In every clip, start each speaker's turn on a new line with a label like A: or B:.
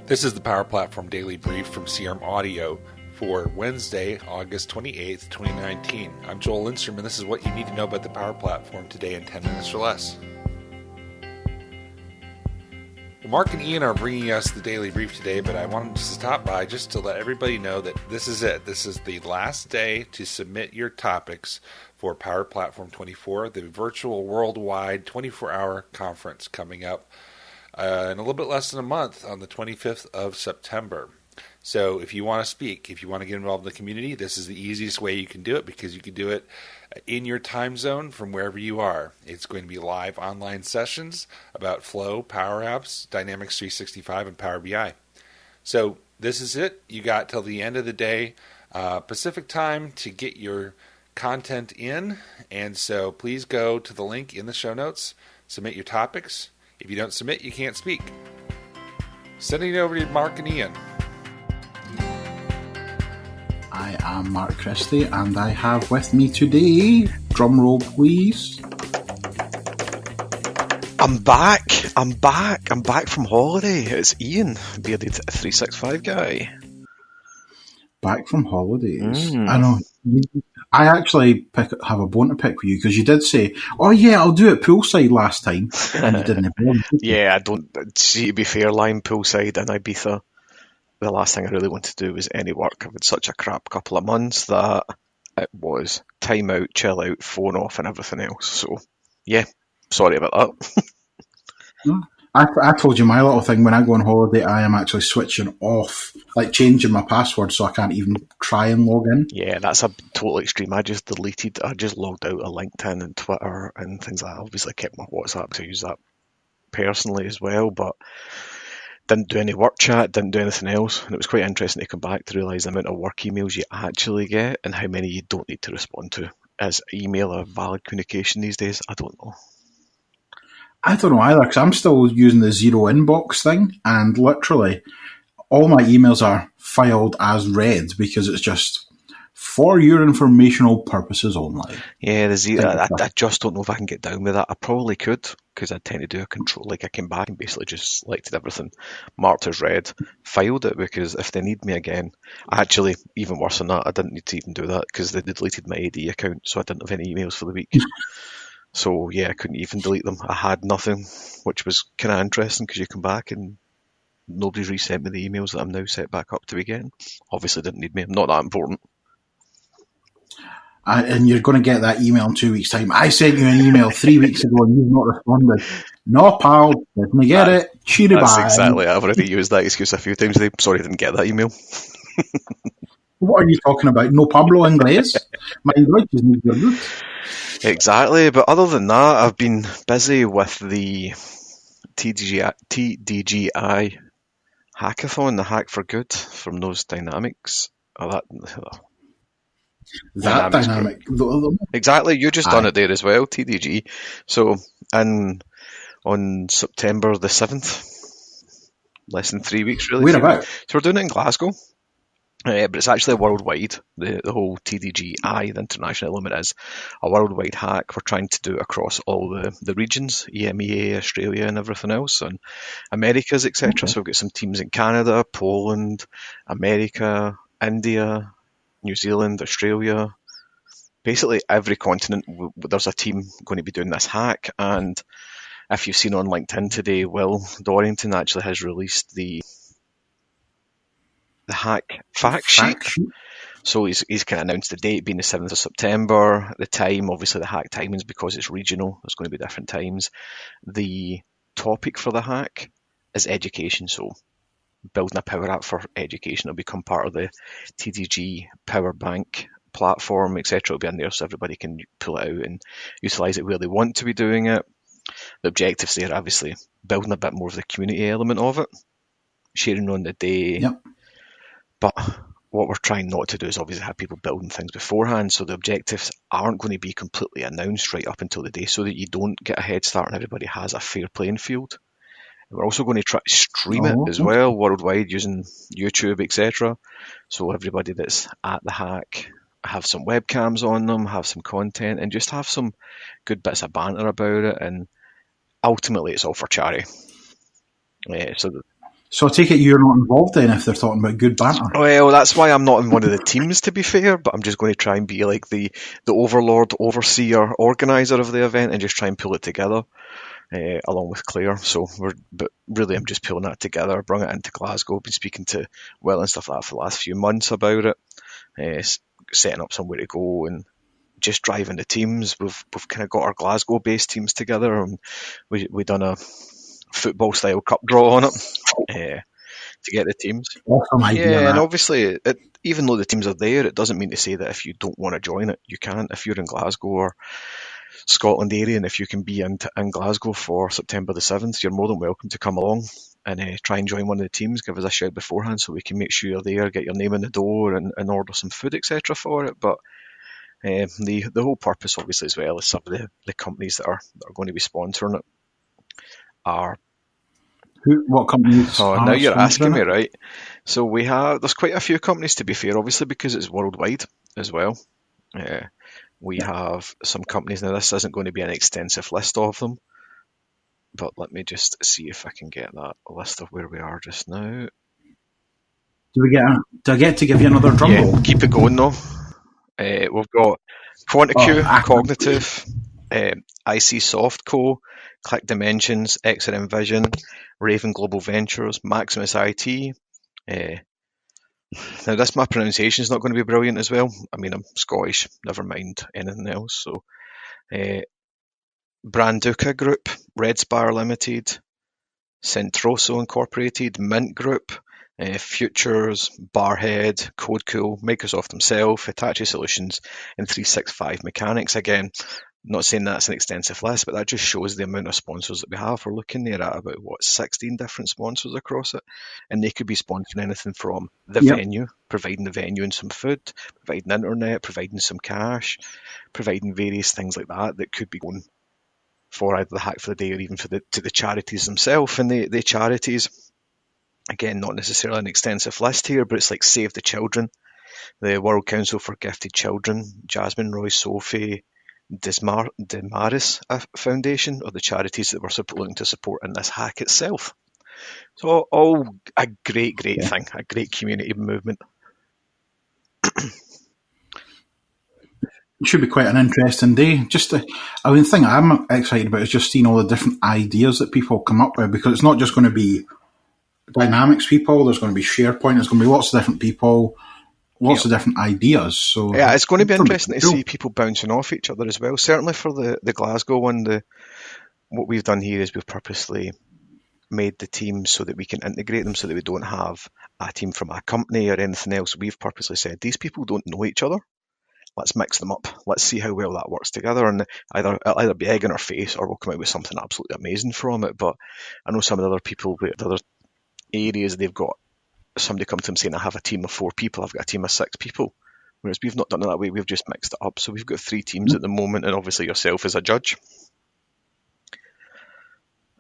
A: This is the Power Platform Daily Brief from CRM Audio for Wednesday, August 28th, 2019. I'm Joel Lindstrom, and this is what you need to know about the Power Platform today in 10 minutes or less. Well, Mark and Ian are bringing us the Daily Brief today, but I wanted to stop by just to let everybody know that this is it. This is the last day to submit your topics for Power Platform 24, the virtual worldwide 24-hour conference coming up in a little bit less than a month on the 25th of September. So if you want to speak, if you want to get involved in the community, this is the easiest way you can do it because you can do it in your time zone from wherever you are. It's going to be live online sessions about Flow, Power Apps, Dynamics 365, and Power BI. So this is it. You got till the end of the day Pacific time to get your content in. And so please go to the link in the show notes, submit your topics. If you don't submit, you can't speak. Sending it over to Mark and Ian.
B: I am Mark Christie, and I have with me today, drum roll please.
C: I'm back from holiday. It's Ian, bearded 365 guy.
B: Back from holidays. I know. I actually have a bone to pick with you because you did say, "Oh yeah, I'll do it poolside" last time, and you didn't.
C: Yeah, I don't. See, to be fair, lying poolside in Ibiza, the last thing I really wanted to do was any work. I've had such a crap couple of months that it was time out, chill out, phone off, and everything else. So yeah, sorry about that.
B: I told you my little thing. When I go on holiday, I am actually switching off, like changing my password so I can't even try and log in.
C: Yeah, that's a total extreme. I just logged out of LinkedIn and Twitter and things like that. I obviously kept my WhatsApp to use that personally as well, but didn't do any work chat, didn't do anything else. And it was quite interesting to come back to realise the amount of work emails you actually get and how many you don't need to respond to. Is email a valid communication these days? I don't know.
B: I don't know either, because I'm still using the zero inbox thing, and literally all my emails are filed as read because it's just for your informational purposes only.
C: Yeah, I just don't know if I can get down with that. I probably could, because I tend to do a control. Like I came back and basically just selected everything, marked as read, filed it, because if they need me again, actually, even worse than that, I didn't need to even do that because they deleted my AD account, so I didn't have any emails for the week. So yeah, I couldn't even delete them. I had nothing, which was kind of interesting because you come back and nobody's resent me the emails that I'm now set back up to be getting. Obviously didn't need me. I'm not that important.
B: And you're going to get that email in 2 weeks' time. I sent you an email 3 weeks ago and you've not responded. No, pal, didn't get it. Cheery bye.
C: That's exactly it. I've already used that excuse a few times today. Sorry I didn't get that email.
B: What are you talking about? No Pablo Inglés? My English is not very good.
C: Exactly, but other than that, I've been busy with the TDGI hackathon, the Hack for Good from those Dynamics.
B: That dynamic.
C: Exactly, you just done it there as well, TDG. So, and on September the 7th, less than 3 weeks really.
B: Whereabouts?
C: So we're doing it in Glasgow. But it's actually worldwide. The whole TDGI, the international element, is a worldwide hack. We're trying to do it across all the regions, EMEA, Australia and everything else, and Americas, etc. Okay. So we've got some teams in Canada, Poland, America, India, New Zealand, Australia. Basically every continent, there's a team going to be doing this hack. And if you've seen on LinkedIn today, Will Dorrington actually has released the hack fact sheet. So he's kind of announced the date being the 7th of September. The time, obviously the hack timings, because it's regional, there's going to be different times. The topic for the hack is education. So building a power app for education will become part of the TDG Power Bank platform, etc. It'll be in there so everybody can pull it out and utilise it where they want to be doing it. The objectives there, obviously, building a bit more of the community element of it, sharing on the day.
B: Yep.
C: But what we're trying not to do is obviously have people building things beforehand, so the objectives aren't going to be completely announced right up until the day so that you don't get a head start and everybody has a fair playing field. And we're also going to try to stream it as well worldwide using YouTube, etc. So everybody that's at the hack have some webcams on them, have some content, and just have some good bits of banter about it. And ultimately, it's all for charity. Yeah, so
B: So I take it you're not involved then if they're talking about good banter.
C: Well, that's why I'm not in one of the teams, to be fair, but I'm just going to try and be like the overlord, overseer, organizer of the event and just try and pull it together. Along with Claire, but really I'm just pulling that together, bring it into Glasgow, been speaking to Will and stuff like that for the last few months about it, setting up somewhere to go and just driving the teams. We've kind of got our Glasgow based teams together, and we done a football style cup draw on it to get the teams.
B: Awesome idea.
C: Yeah,
B: that.
C: and obviously, even though the teams are there, it doesn't mean to say that if you don't want to join it, you can't. If you're in Glasgow or Scotland area, and if you can be in Glasgow for September the 7th, you're more than welcome to come along and try and join one of the teams. Give us a shout beforehand so we can make sure you're there, get your name in the door, and order some food, etc. for it. But the whole purpose, obviously, as well, is some of the companies that are going to be sponsoring it are.
B: What companies?
C: Oh, now you're asking me, right? So there's quite a few companies, to be fair, obviously, because it's worldwide as well. We have some companies. Now, this isn't going to be an extensive list of them, but let me just see if I can get that list of where we are just now.
B: Do I get to give you another drum roll?
C: Yeah, keep it going though. We've got Quantiq, Cognitive, IC Softco, Click Dimensions, XRM Vision, Raven Global Ventures, Maximus IT. Now, my pronunciation is not going to be brilliant as well. I mean, I'm Scottish, never mind anything else. So, Branduca Group, Red Spire Limited, Centroso Incorporated, Mint Group, Futures, Barhead, CodeCool, Microsoft himself, Hitachi Solutions, and 365 Mechanics. Again, not saying that's an extensive list, but that just shows the amount of sponsors that we have. We're looking there at about, 16 different sponsors across it. And they could be sponsoring anything from the venue, providing the venue and some food, providing internet, providing some cash, providing various things like that could be going for either the Hack for the Day or even to the charities themselves. And the charities, again, not necessarily an extensive list here, but it's like Save the Children, the World Council for Gifted Children, Jasmine Roy Sophie, Demaris Foundation, or the charities that we're looking to support in this hack itself. So all a great thing, a great community movement.
B: It should be quite an interesting day. The thing I'm excited about is just seeing all the different ideas that people come up with, because it's not just going to be Dynamics people, there's going to be SharePoint, there's going to be lots of different people, lots of different ideas. So
C: yeah, it's going to be interesting to see people bouncing off each other as well. Certainly for the Glasgow one, what we've done here is we've purposely made the teams so that we can integrate them, so that we don't have a team from a company or anything else. We've purposely said these people don't know each other. Let's mix them up. Let's see how well that works together, and it'll either be egg in our face or we'll come out with something absolutely amazing from it. But I know some of the other people, the other areas, they've got somebody come to them saying, I have a team of 4 people, I've got a team of 6 people. Whereas we've not done it that way, we've just mixed it up. So we've got 3 teams at the moment, and obviously yourself as a judge.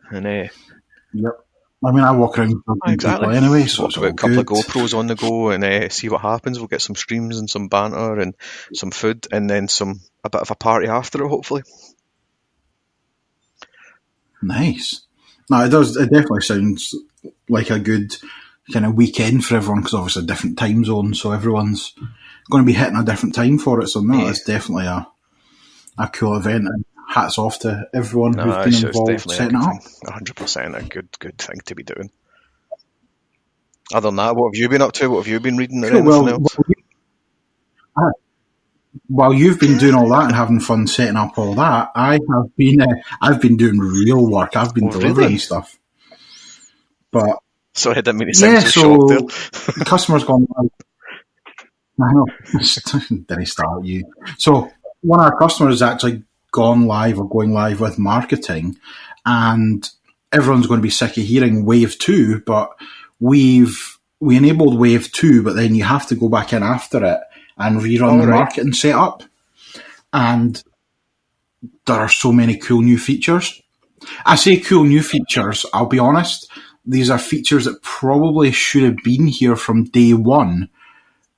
C: And
B: yep. I mean, I walk around
C: exactly.
B: people anyway, so
C: it's about a couple of GoPros on the go and see what happens. We'll get some streams and some banter and some food, and then a bit of a party after it, hopefully.
B: Nice. No, it does. It definitely sounds like a good kind of weekend for everyone, because obviously a different time zone, so everyone's going to be hitting a different time for it. So no, it's definitely a cool event, and hats off to everyone who's been involved setting it up.
C: 100% a good thing to be doing. Other than that, what have you been up to? What have you been reading? Or anything else?
B: While you've been doing all that and having fun setting up all that, I've been doing real work. I've been delivering stuff. But
C: sorry, I didn't mean to sound so shocked there.
B: The customer's gone live. I know. Did I start you? So one of our customers has actually gone live or going live with marketing, and everyone's going to be sick of hearing Wave 2, but we enabled Wave 2, but then you have to go back in after it and rerun the marketing setup. And there are so many cool new features. I say cool new features, I'll be honest. These are features that probably should have been here from day one,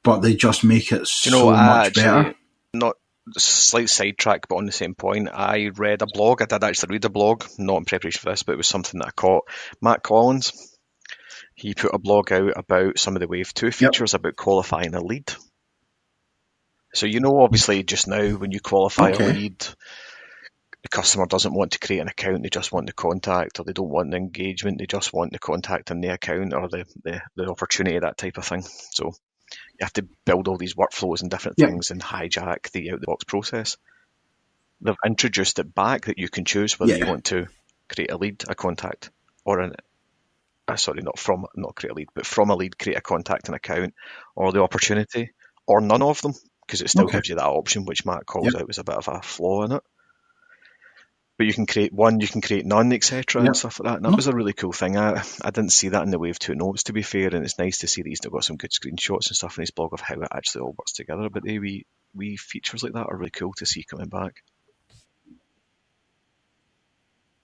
B: but they just make it much better.
C: Not a slight sidetrack, but on the same point, I read a blog. I did actually read a blog, not in preparation for this, but it was something that I caught. Matt Collins, He put a blog out about some of the Wave 2 features about qualifying a lead. So obviously just now when you qualify a lead, the customer doesn't want to create an account, they just want the contact, or they don't want the engagement, they just want the contact and the account or the opportunity, that type of thing. So you have to build all these workflows and different things and hijack the out-the-box process. They've introduced it back that you can choose whether you want to create a lead, a contact, or not create a lead, but from a lead create a contact and account, or the opportunity, or none of them, because it still gives you that option, which Matt calls out as a bit of a flaw in it. But you can create one, you can create none, etc. and stuff like that. And that was a really cool thing. I didn't see that in the Wave 2 notes, to be fair, and it's nice to see that he's got some good screenshots and stuff in his blog of how it actually all works together. But the wee features like that are really cool to see coming back.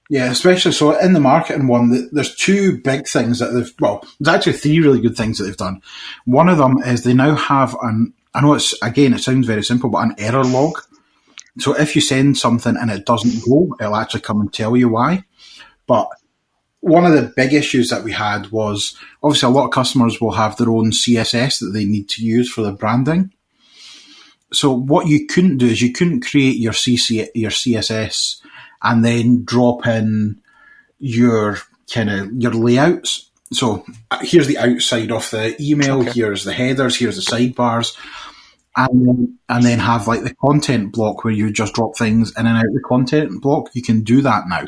B: Yeah, especially so in the marketing one, there's two big things that there's actually three really good things that they've done. One of them is they now have I know it sounds very simple, but an error log. So if you send something and it doesn't go, it'll actually come and tell you why. But one of the big issues that we had was, obviously a lot of customers will have their own CSS that they need to use for their branding. So what you couldn't do is you couldn't create your CSS and then drop in your layouts. So here's the outside of the email, here's the headers, here's the sidebars, and then have like the content block where you just drop things in and out the content block. You can do that now,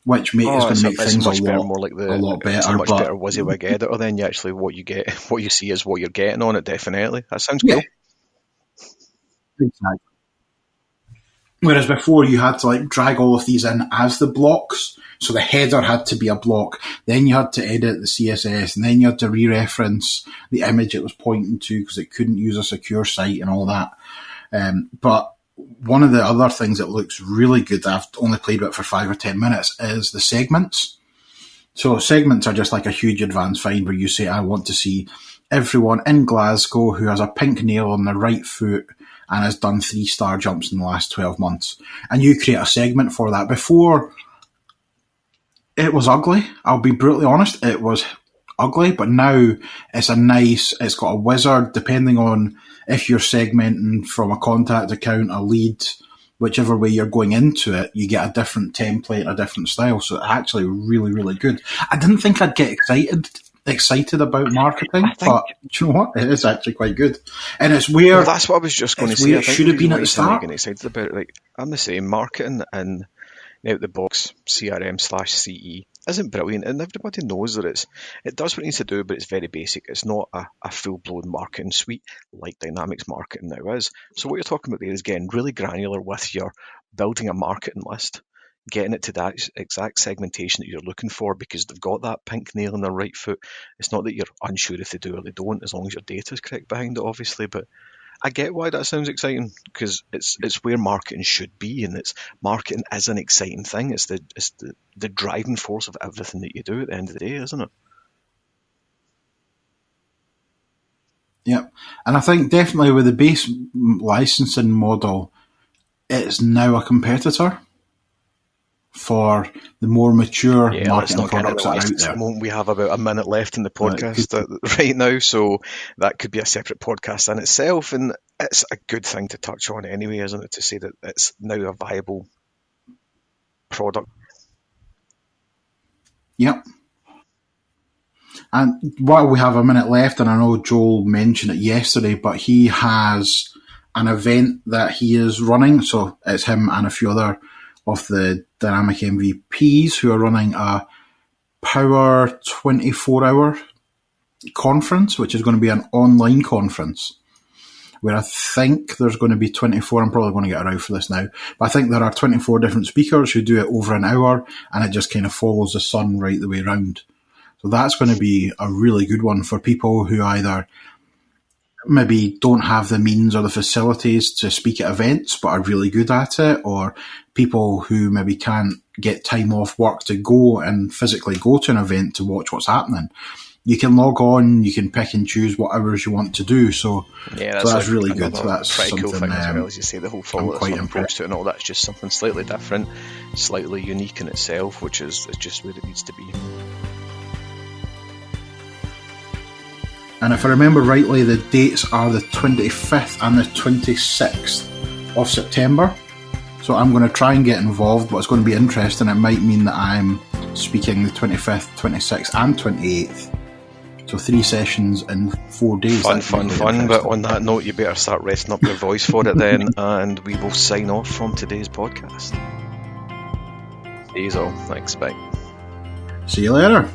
B: which is going to make things a lot better.
C: It's a much better WYSIWYG editor. Then you actually what you see is what you're getting on it. Definitely, that sounds cool.
B: Exactly. Whereas before you had to like drag all of these in as the blocks. So the header had to be a block. Then you had to edit the CSS, and then you had to re-reference the image it was pointing to because it couldn't use a secure site and all that. But one of the other things that looks really good, I've only played with it for 5 or 10 minutes, is the segments. So segments are just like a huge advanced find where you say, I want to see everyone in Glasgow who has a pink nail on their right foot and has done 3-star jumps in the last 12 months. And you create a segment for that. Before, it was ugly. I'll be brutally honest. It was ugly, but now it's got a wizard, depending on if you're segmenting from a contact account, a lead, whichever way you're going into it, you get a different template, a different style. So it's actually really, really good. I didn't think I'd get excited about marketing, but do you know what? It is actually quite good. And it's where...
C: Well, that's what I was just going to say.
B: It should have been at the start.
C: Getting excited about it. Like, I'm the same. Marketing and out-the-box CRM/CE isn't brilliant, and everybody knows that it does what it needs to do, but it's very basic. It's not a full-blown marketing suite like Dynamics Marketing now is. So what you're talking about there is getting really granular with your building a marketing list, getting it to that exact segmentation that you're looking for, because they've got that pink nail on their right foot. It's not that you're unsure if they do or they don't, as long as your data is correct behind it, obviously, but I get why that sounds exciting, because it's where marketing should be, and marketing is an exciting thing. It's the driving force of everything that you do at the end of the day, isn't it?
B: Yeah, and I think definitely with the base licensing model, it's now a competitor for the more mature marketing products that are out there.
C: We have about a minute left in the podcast right now, so that could be a separate podcast in itself, and it's a good thing to touch on anyway, isn't it, to say that it's now a viable product.
B: Yep. And while we have a minute left, and I know Joel mentioned it yesterday, but he has an event that he is running, so it's him and a few other of the Dynamic MVPs who are running a Power 24-hour conference, which is going to be an online conference, where I think there's going to be 24, I'm probably going to get around for this now, but I think there are 24 different speakers who do it over an hour, and it just kind of follows the sun right the way around. So that's going to be a really good one for people who either maybe don't have the means or the facilities to speak at events but are really good at it, or people who maybe can't get time off work to go and physically go to an event to watch what's happening. You can log on, you can pick and choose what hours you want to do, so that's really good. That's
C: pretty
B: something
C: cool thing as well, as you say, the whole follow
B: quite impressed
C: to it and all that's just something slightly different, slightly unique in itself, which is just where it needs to be.
B: And if I remember rightly, the dates are the 25th and the 26th of September. So I'm going to try and get involved, but it's going to be interesting. It might mean that I'm speaking the 25th, 26th and 28th. So 3 sessions in 4 days.
C: Fun. But on that note, you better start resting up your voice for it then, and we will sign off from today's podcast. See you all. Thanks, bye.
B: See you later.